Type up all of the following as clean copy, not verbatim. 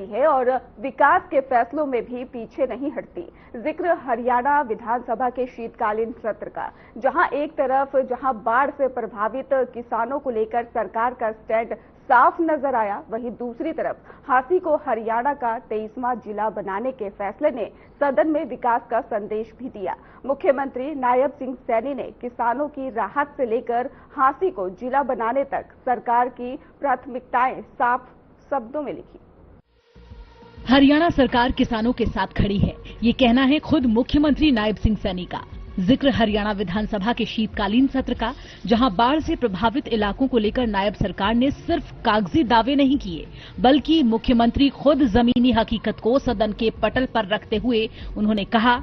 है और विकास के फैसलों में भी पीछे नहीं हटती। जिक्र हरियाणा विधानसभा के शीतकालीन सत्र का, जहां बाढ़ से प्रभावित किसानों को लेकर सरकार का स्टैंड साफ नजर आया, वहीं दूसरी तरफ हांसी को हरियाणा का 23वां जिला बनाने के फैसले ने सदन में विकास का संदेश भी दिया। मुख्यमंत्री नायब सिंह सैनी ने किसानों की राहत से लेकर हांसी को जिला बनाने तक सरकार की प्राथमिकताएं साफ शब्दों में लिखी। हरियाणा सरकार किसानों के साथ खड़ी है, ये कहना है खुद मुख्यमंत्री नायब सिंह सैनी का। जिक्र हरियाणा विधानसभा के शीतकालीन सत्र का, जहां बाढ़ से प्रभावित इलाकों को लेकर नायब सरकार ने सिर्फ कागजी दावे नहीं किए, बल्कि मुख्यमंत्री खुद जमीनी हकीकत को सदन के पटल पर रखते हुए उन्होंने कहा,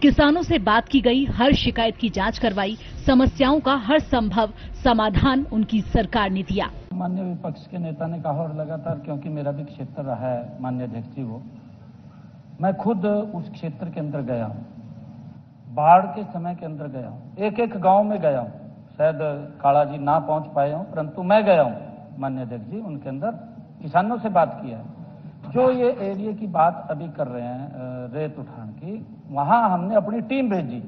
किसानों से बात की गई, हर शिकायत की जांच करवाई, समस्याओं का हर संभव समाधान उनकी सरकार ने दिया। माननीय विपक्ष के नेता ने कहा, और लगातार क्योंकि मेरा भी क्षेत्र रहा है माननीय अध्यक्ष जी, वो मैं खुद उस क्षेत्र के अंदर गया हूं, बाढ़ के समय के अंदर गया हूं, एक एक गांव में गया हूं। शायद काला जी ना पहुंच पाए हूं, परंतु मैं गया हूं माननीय अध्यक्ष जी, उनके अंदर किसानों से बात किया है। जो ये एरिया की बात अभी कर रहे हैं रेत उठान की, वहां हमने अपनी टीम भेजी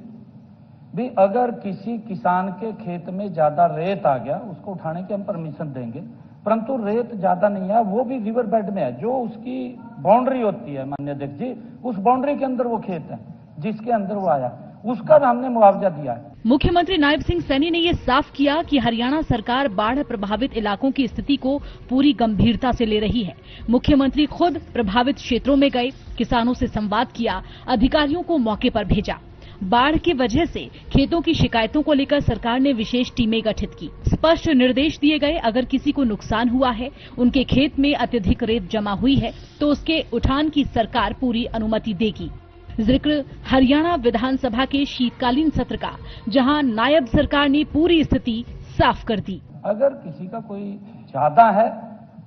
भी, अगर किसी किसान के खेत में ज्यादा रेत आ गया उसको उठाने की हम परमिशन देंगे, परंतु रेत ज्यादा नहीं है, वो भी रिवर बेड में है, जो उसकी बाउंड्री होती है माननीय अध्यक्ष जी, उस बाउंड्री के अंदर वो खेत है जिसके अंदर वो आया, उसका हमने मुआवजा दिया है। मुख्यमंत्री नायब सिंह सैनी ने ये साफ किया कि हरियाणा सरकार बाढ़ प्रभावित इलाकों की स्थिति को पूरी गंभीरता से ले रही है। मुख्यमंत्री खुद प्रभावित क्षेत्रों में गए, किसानों से संवाद किया, अधिकारियों को मौके पर भेजा। बाढ़ की वजह से खेतों की शिकायतों को लेकर सरकार ने विशेष टीमें गठित की। स्पष्ट निर्देश दिए गए, अगर किसी को नुकसान हुआ है, उनके खेत में अत्यधिक रेत जमा हुई है, तो उसके उठान की सरकार पूरी अनुमति देगी। जिक्र हरियाणा विधानसभा के शीतकालीन सत्र का, जहां नायब सरकार ने पूरी स्थिति साफ कर दी। अगर किसी का कोई ज्यादा है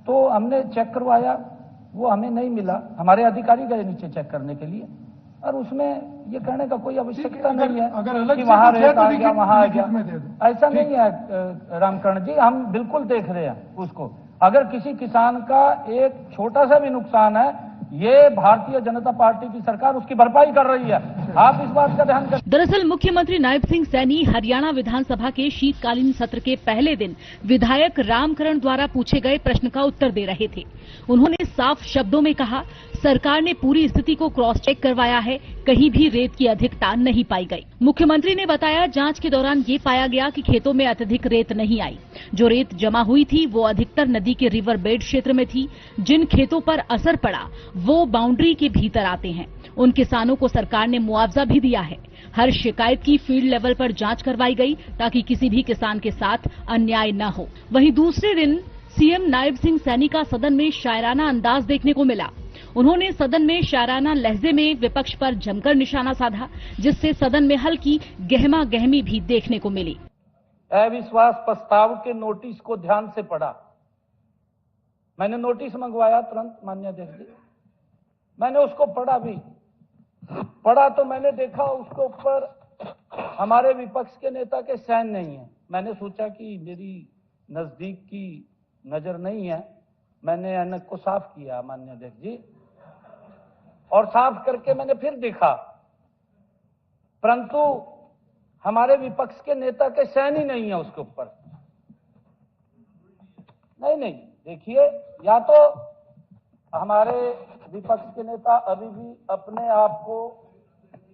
तो हमने चेक करवाया, वो हमें नहीं मिला, हमारे अधिकारी गए नीचे चेक करने के लिए, और उसमें ये कहने का कोई आवश्यकता नहीं है कि वहां रेत आ गया, वहां आ गया, ऐसा नहीं है रामकरण जी, हम बिल्कुल देख रहे हैं उसको। अगर किसी किसान का एक छोटा सा भी नुकसान है, ये भारतीय जनता पार्टी की सरकार उसकी भरपाई कर रही है, आप इस बात का ध्यान करें। दरअसल मुख्यमंत्री नायब सिंह सैनी हरियाणा विधानसभा के शीतकालीन सत्र के पहले दिन विधायक रामकरण द्वारा पूछे गए प्रश्न का उत्तर दे रहे थे। उन्होंने साफ शब्दों में कहा, सरकार ने पूरी स्थिति को क्रॉस चेक करवाया है, कहीं भी रेत की अधिकता नहीं पाई गई। मुख्यमंत्री ने बताया, जांच के दौरान ये पाया गया कि खेतों में अत्यधिक रेत नहीं आई। जो रेत जमा हुई थी वो अधिकतर नदी के रिवर बेड क्षेत्र में थी। जिन खेतों पर असर पड़ा वो बाउंड्री के भीतर आते हैं। उन किसानों को सरकार ने मुआवजा भी दिया है। हर शिकायत की फील्ड लेवल पर जांच करवाई गई ताकि किसी भी किसान के साथ अन्याय न हो। वहीं दूसरे दिन सीएम नायब सिंह सैनी का सदन में शायराना अंदाज देखने को मिला। उन्होंने सदन में शायराना लहजे में विपक्ष पर जमकर निशाना साधा, जिससे सदन में हल्की गहमा गहमी भी देखने को मिली। अविश्वास प्रस्ताव के नोटिस को ध्यान से पढ़ा। मैंने नोटिस मंगवाया तुरंत माननीय अध्यक्ष जी, मैंने उसको पढ़ा भी। पढ़ा तो मैंने देखा उसके ऊपर हमारे विपक्ष के नेता के साइन नहीं है। मैंने सोचा कि मेरी नजदीक की नजर नहीं है, मैंने ऐनक को साफ किया माननीय अध्यक्ष जी, और साफ करके मैंने फिर देखा, परंतु हमारे विपक्ष के नेता के साइन ही नहीं है उसके ऊपर। नहीं, देखिए, या तो हमारे विपक्ष के नेता अभी भी अपने आप को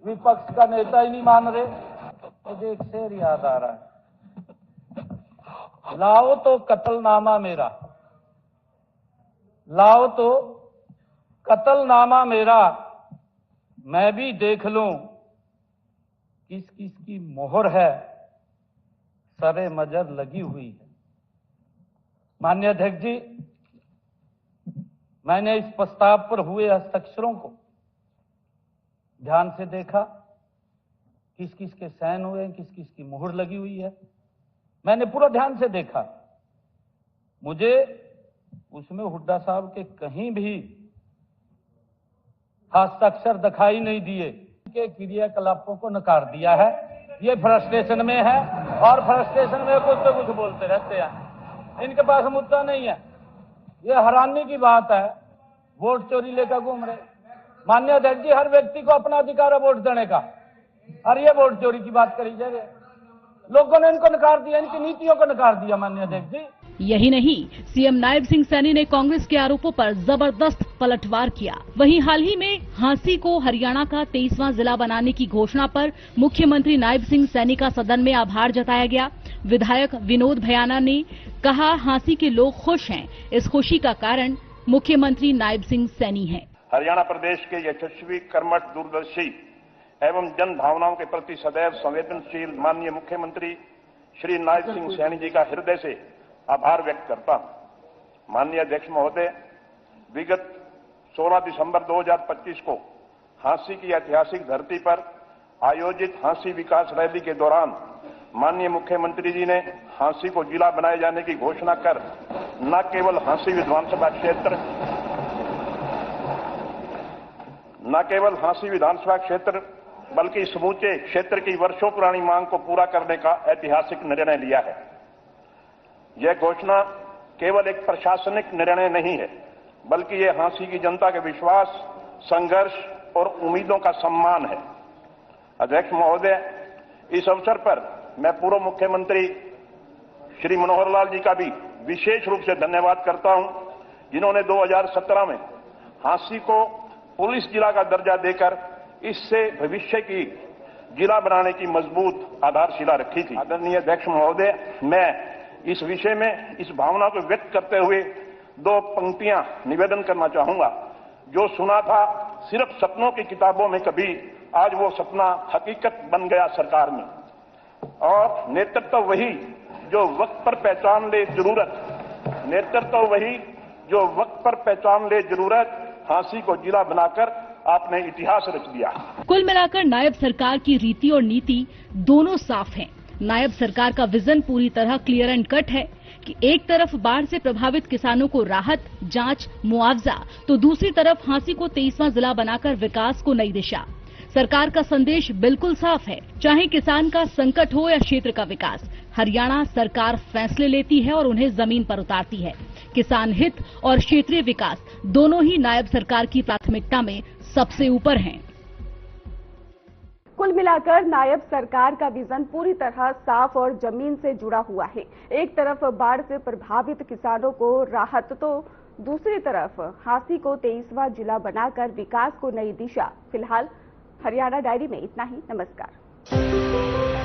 विपक्ष का नेता ही नहीं मान रहे। मुझे एक शेर याद आ रहा है, लाओ तो कत्लनामा मेरा, लाओ तो कत्लनामा मेरा, मैं भी देख लूं किस किस की मोहर है, सरे मजर लगी हुई है। माननीय अध्यक्ष जी, मैंने इस प्रस्ताव पर हुए हस्ताक्षरों को ध्यान से देखा, किस किस के साइन हुए हैं, किस किस की मोहर लगी हुई है, मैंने पूरा ध्यान से देखा। मुझे उसमें हुड्डा साहब के कहीं भी हस्ताक्षर दिखाई नहीं दिए। के क्रियाकलापों को नकार दिया है। ये फ्रस्ट्रेशन में है और फ्रस्ट्रेशन में कुछ तो कुछ बोलते रहते हैं। इनके पास मुद्दा नहीं है। ये हैरानी की बात है वोट चोरी लेकर घूम रहे। माननीय अध्यक्ष जी, हर व्यक्ति को अपना अधिकार है वोट देने का, और ये वोट चोरी की बात करी जा रही है। लोगों ने इनको नकार दिया, इनकी नीतियों को नकार दिया। माननीय अध्यक्ष जी, यही नहीं, सीएम नायब सिंह सैनी ने कांग्रेस के आरोपों पर जबरदस्त पलटवार किया। वहीं हाल ही में हांसी को हरियाणा का 23वां जिला बनाने की घोषणा पर मुख्यमंत्री नायब सिंह सैनी का सदन में आभार जताया गया। विधायक विनोद भयाना ने कहा, हांसी के लोग खुश हैं, इस खुशी का कारण मुख्यमंत्री नायब सिंह सैनी है। हरियाणा प्रदेश के यशस्वी, कर्मठ, दूरदर्शी एवं जन भावनाओं के प्रति सदैव संवेदनशील माननीय मुख्यमंत्री श्री नायब सिंह सैनी जी का हृदय से आभार व्यक्त करता हूं। माननीय अध्यक्ष महोदय, विगत 16 दिसंबर 2025 को हांसी की ऐतिहासिक धरती पर आयोजित हांसी विकास रैली के दौरान माननीय मुख्यमंत्री जी ने हांसी को जिला बनाए जाने की घोषणा कर न केवल हांसी विधानसभा क्षेत्र बल्कि समूचे क्षेत्र की वर्षों पुरानी मांग को पूरा करने का ऐतिहासिक निर्णय लिया है। यह घोषणा केवल एक प्रशासनिक निर्णय नहीं है, बल्कि यह हांसी की जनता के विश्वास, संघर्ष और उम्मीदों का सम्मान है। अध्यक्ष महोदय, इस अवसर पर मैं पूर्व मुख्यमंत्री श्री मनोहर लाल जी का भी विशेष रूप से धन्यवाद करता हूं, जिन्होंने 2017 में हांसी को पुलिस जिला का दर्जा देकर इससे भविष्य की जिला बनाने की मजबूत आधारशिला रखी थी। आदरणीय अध्यक्ष महोदय, मैं इस विषय में इस भावना को व्यक्त करते हुए 2 पंक्तियां निवेदन करना चाहूंगा। जो सुना था सिर्फ सपनों की किताबों में कभी, आज वो सपना हकीकत बन गया सरकार में। और नेतृत्व वही जो वक्त पर पहचान ले जरूरत, हांसी को जिला बनाकर आपने इतिहास रच दिया। कुल मिलाकर नायब सरकार की रीति और नीति दोनों साफ हैं। नायब सरकार का विजन पूरी तरह क्लियर एंड कट है कि एक तरफ बाढ़ से प्रभावित किसानों को राहत, जांच, मुआवजा, तो दूसरी तरफ हांसी को 23वां जिला बनाकर विकास को नई दिशा। सरकार का संदेश बिल्कुल साफ है, चाहे किसान का संकट हो या क्षेत्र का विकास, हरियाणा सरकार फैसले लेती है और उन्हें जमीन पर उतारती है। किसान हित और क्षेत्रीय विकास दोनों ही नायब सरकार की प्राथमिकता में सबसे ऊपर हैं। कुल मिलाकर नायब सरकार का विजन पूरी तरह साफ और जमीन से जुड़ा हुआ है। एक तरफ बाढ़ से प्रभावित किसानों को राहत, तो दूसरी तरफ हांसी को 23वां जिला बनाकर विकास को नई दिशा। फिलहाल हरियाणा डायरी में इतना ही। नमस्कार।